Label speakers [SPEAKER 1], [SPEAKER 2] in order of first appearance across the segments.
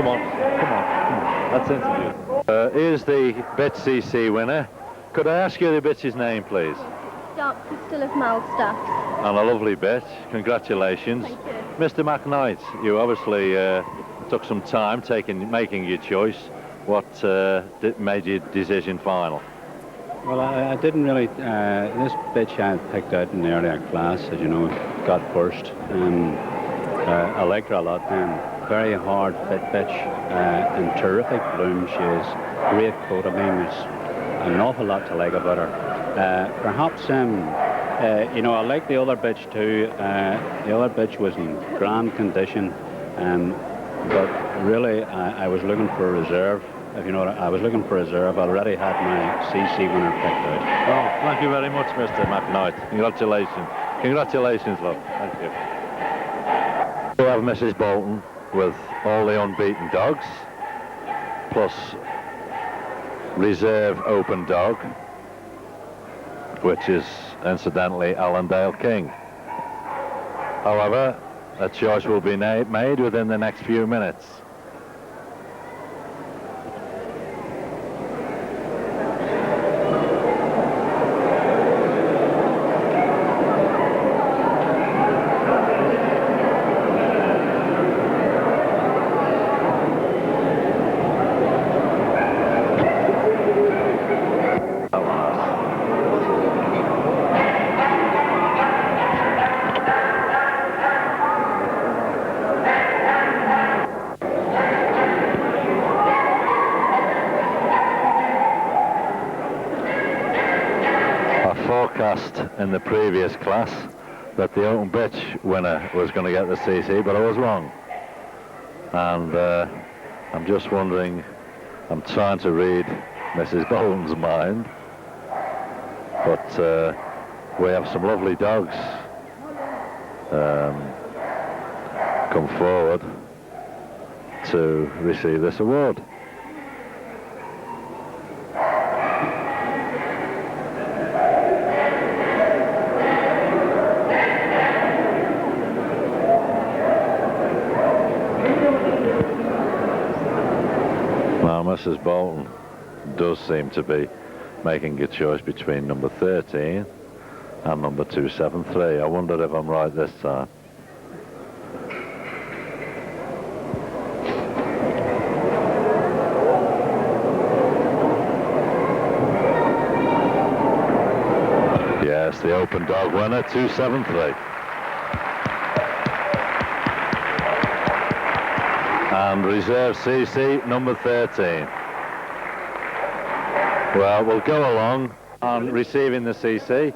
[SPEAKER 1] Come on. Let's interview. Here's the bitch CC winner. Could I ask you the bitch's name, please?
[SPEAKER 2] Dark Crystal of Malstaff.
[SPEAKER 1] And a lovely bitch. Congratulations.
[SPEAKER 2] Thank you.
[SPEAKER 1] Mr. McKnight, you obviously took some time making your choice. What made your decision final?
[SPEAKER 3] Well, I didn't really. This bitch I had picked out in the earlier class, as you know, got first. I liked her a lot then. Very hard fit bitch and terrific bloom. She is great coat. I mean, there's an awful lot to like about her. Perhaps, you know, I like the other bitch too. The other bitch was in grand condition, but really I was looking for a reserve. If you know what I was looking for a reserve. I already had my CC winner picked out.
[SPEAKER 1] Oh, thank you very much, Mr. McKnight. Congratulations. Congratulations, love. Thank you. We have Mrs. Bolton with all the unbeaten dogs, plus reserve open dog, which is incidentally Allendale King. However, a choice will be made within the next few minutes. In the previous class that the open bitch winner was going to get the CC, but I was wrong. And I'm just wondering, I'm trying to read Mrs. Bolton's mind, but we have some lovely dogs come forward to receive this award. Mrs. Bolton does seem to be making a choice between number 13 and number 273. I wonder if I'm right this time. Yes, the open dog winner, 273. And reserve CC number 13. Well, we'll go along on receiving the CC.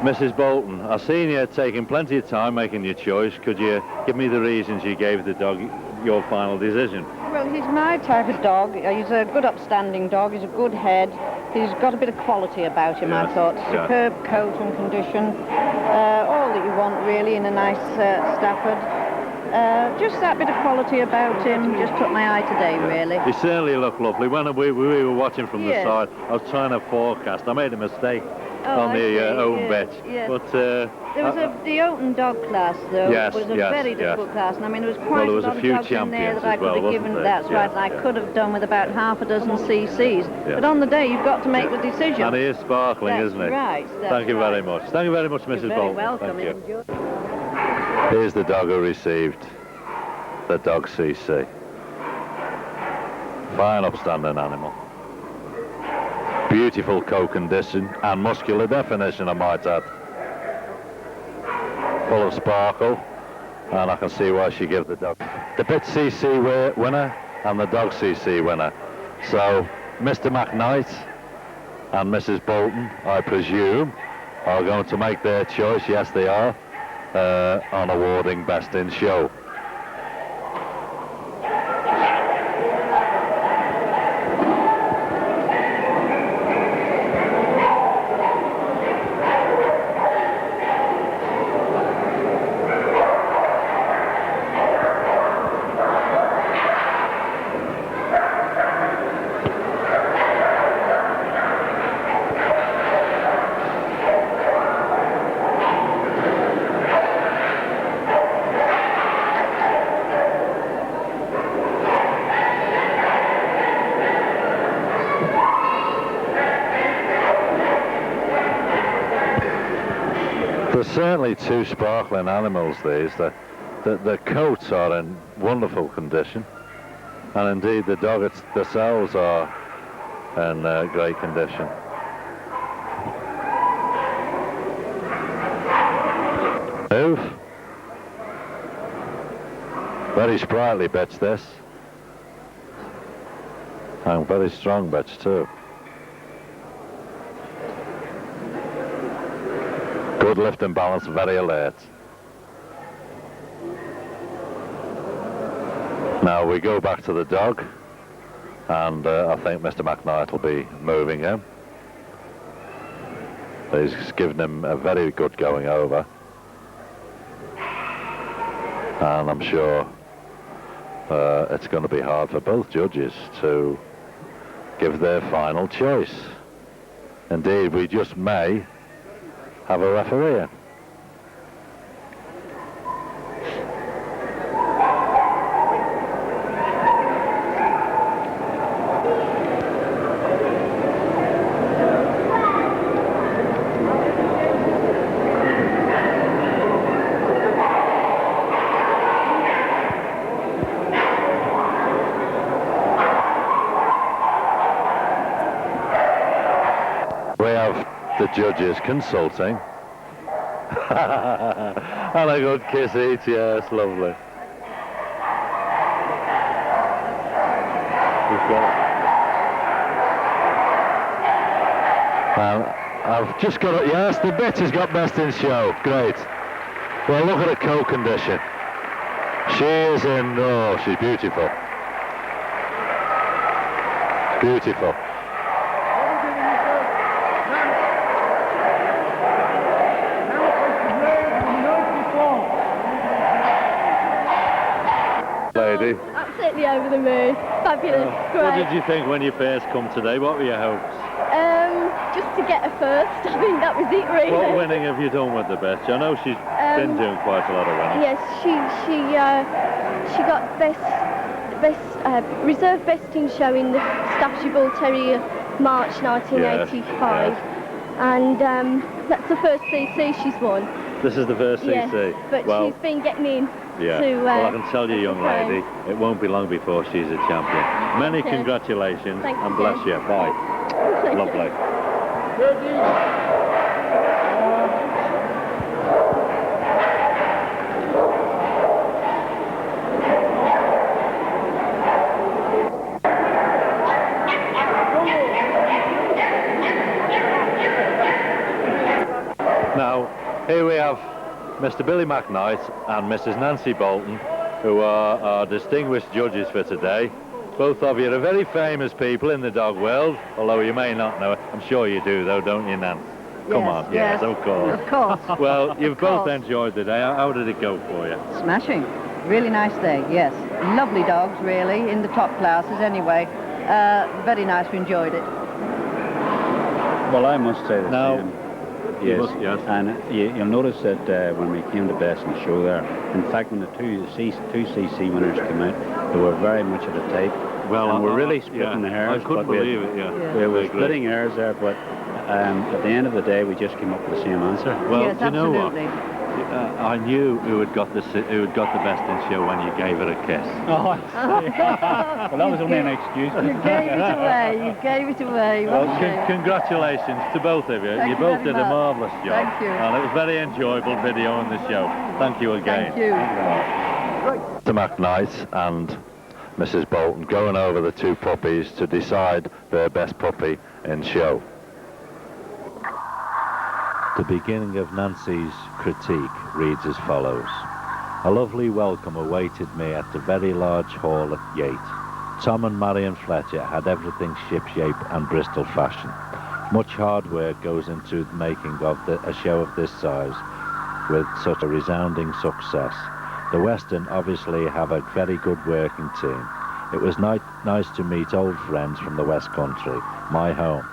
[SPEAKER 1] Mrs. Bolton, I've seen you taking plenty of time making your choice. Could you give me the reasons you gave the dog your final decision?
[SPEAKER 4] Well, he's my type of dog. He's a good upstanding dog. He's a good head. He's got a bit of quality about him, yes, I thought. Superb coat and condition. All that you want, really, in a nice Stafford. Just that bit of quality about him just took my eye today, really.
[SPEAKER 1] He certainly looked lovely. When we were watching from the side, I was trying to forecast. I made a mistake on the own bet.
[SPEAKER 4] Yes.
[SPEAKER 1] But
[SPEAKER 4] there was the Open dog class, though.
[SPEAKER 1] Yes,
[SPEAKER 4] it was a very difficult class. And I mean, there was quite
[SPEAKER 1] there was
[SPEAKER 4] a lot
[SPEAKER 1] a few
[SPEAKER 4] of dogs in there that I could have given. That's right, and I could have done with about half a dozen CCs. Yeah. But on the day, you've got to make the decision.
[SPEAKER 1] And he is sparkling, isn't he?
[SPEAKER 4] Right.
[SPEAKER 1] Thank you very much. Thank you very much, Mrs. Bolton.
[SPEAKER 4] Welcome.
[SPEAKER 1] Thank you. Here's the dog who received the dog CC. Fine upstanding animal. Beautiful co-condition and muscular definition, I might add. Full of sparkle, and I can see why she gave the dog. The bit CC winner and the dog CC winner. So, Mr. McKnight and Mrs. Bolton, I presume, are going to make their choice, yes they are, on awarding Best in Show. There's certainly two sparkling animals, these. The coats are in wonderful condition, and indeed the dogs themselves are in great condition. Move. Very sprightly bitch, this. And very strong bitch too. Good lift and balance, very alert. Now we go back to the dog, and I think Mr. McKnight will be moving him. He's given him a very good going over, and I'm sure it's going to be hard for both judges to give their final choice. Indeed, we just may have a referee in. The judges consulting. And a good kiss each, yes, lovely. I've just got it, yes, the bitch has got best in show, great. Well, look at her coat condition. She is in, oh, she's beautiful. Beautiful. Lady.
[SPEAKER 2] Absolutely over the moon. Fabulous. Great.
[SPEAKER 1] What did you think when you first come today? What were your hopes?
[SPEAKER 2] Just to get her first. I think that was it, really.
[SPEAKER 1] What winning have you done with the best? I know she's been doing quite a lot of winning.
[SPEAKER 2] Yes, she got reserve best in show in the Staffordshire Bull Terrier March 1985, yes. And that's the first CC she's won.
[SPEAKER 1] This is the first CC.
[SPEAKER 2] Yes, but she's been getting in.
[SPEAKER 1] Yeah. Well, I can tell you, young lady, it won't be long before she's a champion. Many congratulations.
[SPEAKER 2] Thank
[SPEAKER 1] and
[SPEAKER 2] you.
[SPEAKER 1] Bless you. Bye. Lovely. Now, here we have Mr. Billy McKnight and Mrs. Nancy Bolton, who are our distinguished judges for today. Both of you are very famous people in the dog world, although you may not know it. I'm sure you do, though, don't you, Nancy? Come on, yes, of course.
[SPEAKER 4] Of course.
[SPEAKER 1] Well, you've both enjoyed the day. How did it go for you?
[SPEAKER 4] Smashing. Really nice day, yes. Lovely dogs, really, in the top classes anyway. Very nice, we enjoyed it.
[SPEAKER 3] Well, I must say the
[SPEAKER 1] Now,
[SPEAKER 3] same. Yes, and you'll notice that when we came to best in show there, in fact, when the two CC winners came out, they were very much at a tape.
[SPEAKER 1] Well,
[SPEAKER 3] and we're really splitting the hairs.
[SPEAKER 1] I couldn't believe it, yeah.
[SPEAKER 3] We were splitting hairs there, but at the end of the day, we just came up with the same answer.
[SPEAKER 1] Well,
[SPEAKER 4] yes,
[SPEAKER 1] do you know what?
[SPEAKER 4] absolutely.
[SPEAKER 1] I knew who had got the best in show when you gave her a kiss.
[SPEAKER 3] Oh, well, that was only an excuse.
[SPEAKER 4] You gave it away. You gave it away.
[SPEAKER 1] Well, congratulations to both of you.
[SPEAKER 4] Thank
[SPEAKER 1] you
[SPEAKER 4] you
[SPEAKER 1] both
[SPEAKER 4] very
[SPEAKER 1] did
[SPEAKER 4] much.
[SPEAKER 1] a marvellous job.
[SPEAKER 4] Thank you.
[SPEAKER 1] And it was very enjoyable videoing the show. Thank you again.
[SPEAKER 4] Thank you.
[SPEAKER 1] Mr. McKnight and Mrs. Bolton going over the two puppies to decide their best puppy in show. The beginning of Nancy's critique reads as follows. A lovely welcome awaited me at the very large hall at Yate. Tom and Marion Fletcher had everything shipshape and Bristol fashion. Much hard work goes into the making of a show of this size with such a resounding success. The Western obviously have a very good working team. It was nice to meet old friends from the West Country, my home,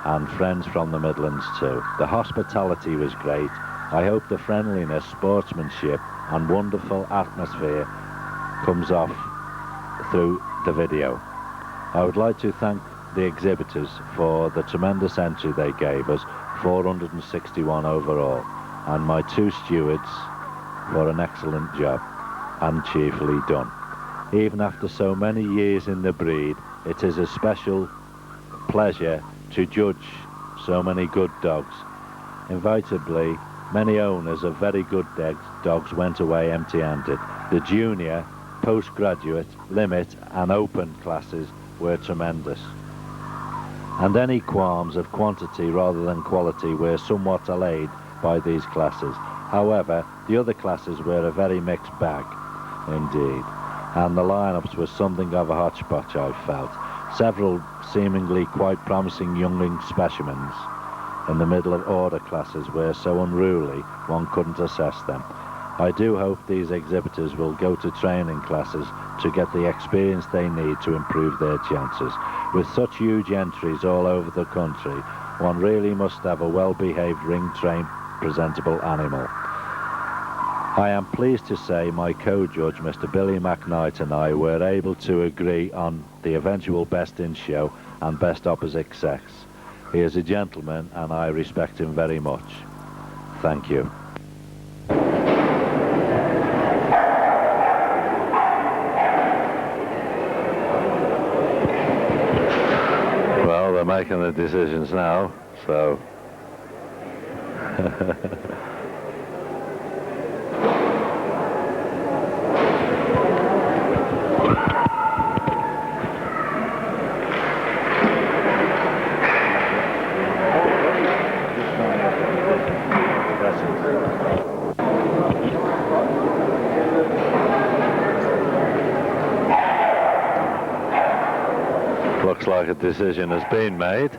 [SPEAKER 1] and friends from the Midlands too. The hospitality was great. I hope the friendliness, sportsmanship and wonderful atmosphere comes off through the video. I would like to thank the exhibitors for the tremendous entry they gave us, 461 overall, and my 2 stewards for an excellent job, and cheerfully done. Even after so many years in the breed, it is a special pleasure to judge so many good dogs. Inevitably, many owners of very good dogs went away empty-handed. The junior, postgraduate, limit and open classes were tremendous. And any qualms of quantity rather than quality were somewhat allayed by these classes. However, the other classes were a very mixed bag indeed, and the lineups were something of a hodgepodge, I felt. Several seemingly quite promising youngling specimens in the middle of order classes were so unruly one couldn't assess them. I do hope these exhibitors will go to training classes to get the experience they need to improve their chances. With such huge entries all over the country, one really must have a well-behaved, ring-trained, presentable animal. I am pleased to say my co-judge, Mr. Billy McKnight, and I were able to agree on the eventual best in show and best opposite sex. He is a gentleman and I respect him very much. Thank you. Well, they're making the decisions now, so... Looks like a decision has been made.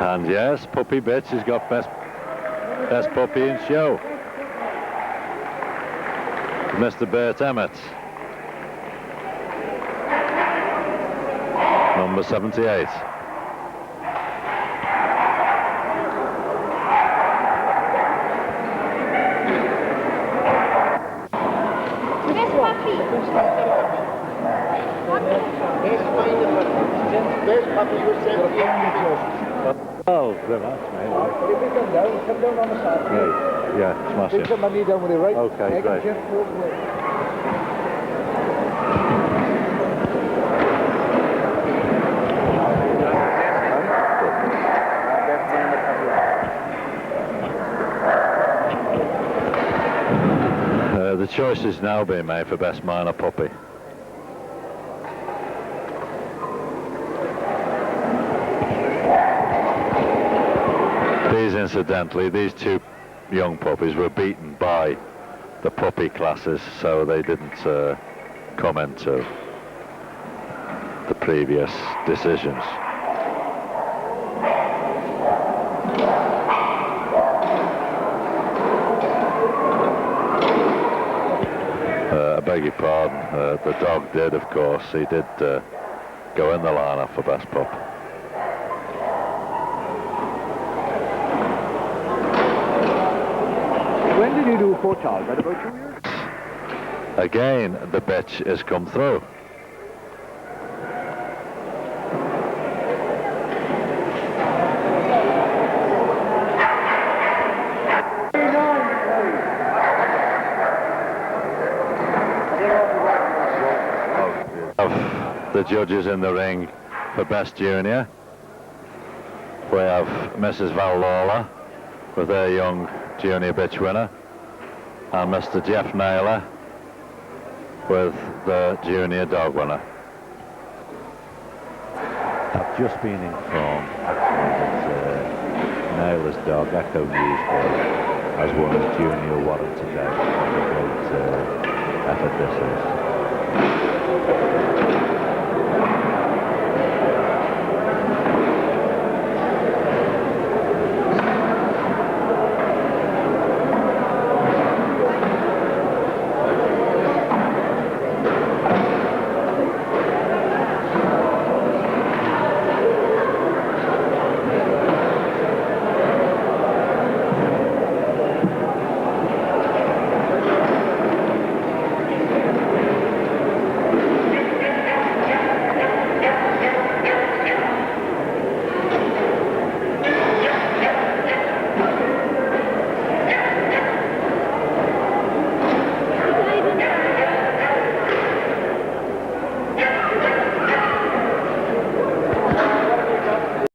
[SPEAKER 1] And yes, Puppy Bitch has got best puppy in show. Mr. Bert Emmett, number 78. Oh, very much, mate.
[SPEAKER 5] Come down on the side.
[SPEAKER 1] Right. Yeah, smash it.
[SPEAKER 5] Take some money down with it, right?
[SPEAKER 1] Okay, great. The choice is now being made for best minor puppy. Incidentally, these 2 young puppies were beaten by the puppy classes, so they didn't come into the previous decisions. I beg your pardon, the dog did, of course. He did go in the lineup for best pup.
[SPEAKER 5] When did you do for Charles? About 2 years?
[SPEAKER 1] Again, the bitch has come through. Of the judges in the ring for best junior, we have Mrs. Val Lawler with their young junior bitch winner, and Mr. Jeff Naylor with the junior dog winner. I've just been informed actually that Naylor's dog, Echo Newsboy, has won his junior warrant today. What a great effort this is.